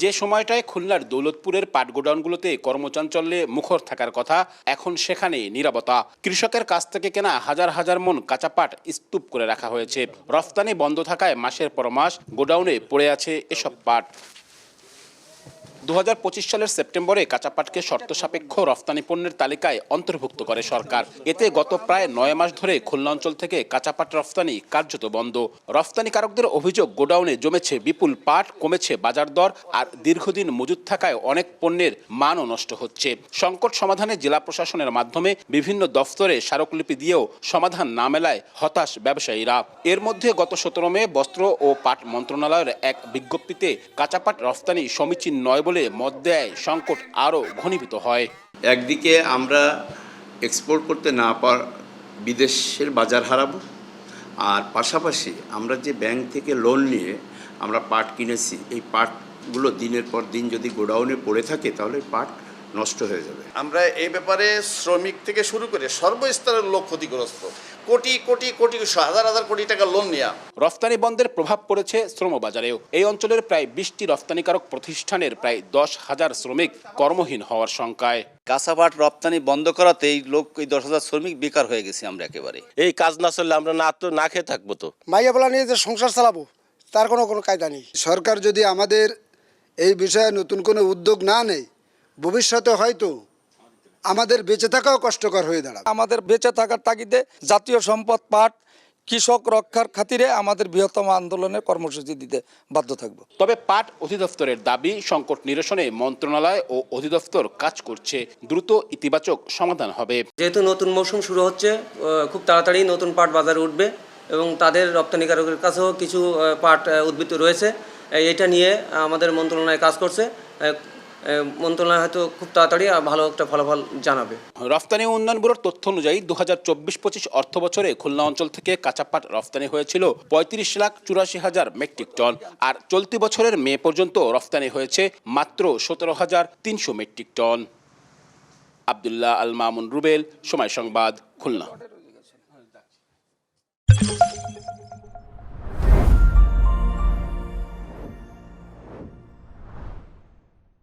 যে সময়টায় খুলনার দৌলতপুরের পাট গোডাউনগুলোতে কর্মচাঞ্চল্যে মুখর থাকার কথা, এখন সেখানে নীরবতা। কৃষকের কাছ থেকে কেনা হাজার হাজার মন কাঁচা পাট স্তূপ করে রাখা হয়েছে। রফতানি বন্ধ থাকায় মাসের পর মাস গোডাউনে পড়ে আছে এসব পাট। 2025 সালের সেপ্টেম্বরে কাঁচা পাটকে শর্ত সাপেক্ষ রফতানি পণ্যের তালিকায় অন্তর্ভুক্ত করে সরকার। এতে গত প্রায় 9 মাস ধরে খুলনা অঞ্চল থেকে কাঁচা পাট রফতানি কার্যত বন্ধ। রফতানিকারকদের অভিযোগ, গোডাউনে জমেছে বিপুল পাট, কমেছে বাজার দর, আর দীর্ঘদিন মজুত থাকায় অনেক পণ্যের মানও নষ্ট হচ্ছে। সংকট সমাধানে জেলা প্রশাসনের মাধ্যমে বিভিন্ন দফতরে স্মারকলিপি দিয়েও সমাধান না মেলায় হতাশ ব্যবসায়ীরা। এর মধ্যে গত 17 মে বস্ত্র ও পাট মন্ত্রণালয়ের এক বিজ্ঞপ্তিতে কাঁচা পাট রফতানি সমীচীন নয় বলে মত দেয় সংকট আরও ঘনীভূত হয়। একদিকে আমরা এক্সপোর্ট করতে না বিদেশের বাজার হারাবো, আর পাশাপাশি আমরা যে ব্যাংক থেকে লোন নিয়ে আমরা পাট কিনেছি, এই পাটগুলো দিনের পর দিন যদি গোডাউনে পড়ে থাকে তাহলে পাট নষ্ট হয়ে যাবে। আমরা এই ব্যাপারে শ্রমিক থেকে শুরু করে সর্বস্তরের লোক ক্ষতিগ্রস্ত। কোটি কোটি কোটি হাজার হাজার কোটি টাকা লোন নেওয়া। রফতানি বন্ধের প্রভাব পড়েছে শ্রমবাজারেও। এই অঞ্চলের প্রায় 20টি রফতানিকারক প্রতিষ্ঠানের প্রায় 10,000 শ্রমিক কর্মহীন হওয়ার শঙ্কায়। কাঁচা পাট রপ্তানি বন্ধ করাতে এই 10,000 শ্রমিক বেকার হয়ে গেছি আমরা একেবারে। এই কাজ না চললে আমরা না খেয়ে থাকবো। তো মাইয়া বলা নিয়ে যে সংসার চালাবো তার কোনো কায়দা নেই। সরকার যদি আমাদের এই বিষয়ে নতুন কোনো উদ্যোগ না নেয়, ভবিষ্যতে হয়তো আমাদের বেঁচে থাকাও কষ্টকর হয়ে দাঁড়াবে। আমাদের বেঁচে থাকার তাগিদে জাতীয় সম্পদ পাট কৃষক রক্ষার খাতিরে আমাদের বৃহত্তম আন্দোলনের কর্মসূচি দিতে বাধ্য থাকব। তবে পাট অধিদপ্তরের দাবি, সংকট নিরসনে মন্ত্রণালয় ও অধিদপ্তর কাজ করছে, দ্রুত ইতিবাচক সমাধান হবে। যেহেতু নতুন মৌসুম শুরু হচ্ছে, খুব তাড়াতাড়ি নতুন পাট বাজারে উঠবে এবং তাদের রপ্তানিকারকের কাছেও কিছু পাট উদ্বৃত্ত রয়েছে। এটা নিয়ে আমাদের মন্ত্রণালয় কাজ করছে। মন্ত্রণালয় হয়তো খুব তাড়াতাড়ি ভালো একটা ফলাফল জানাবে। রফতানি উন্নয়ন ব্যুরোর তথ্য অনুযায়ী 2024-25 অর্থ বছরে খুলনা অঞ্চল থেকে কাঁচা পাট রফতানি হয়েছিল 35,84,000 মেট্রিক টন, আর চলতি বছরের মে পর্যন্ত রফতানি হয়েছে মাত্র 17,300 মেট্রিক টন। আব্দুল্লাহ আল মামুন রুবেল, সময় সংবাদ, খুলনা।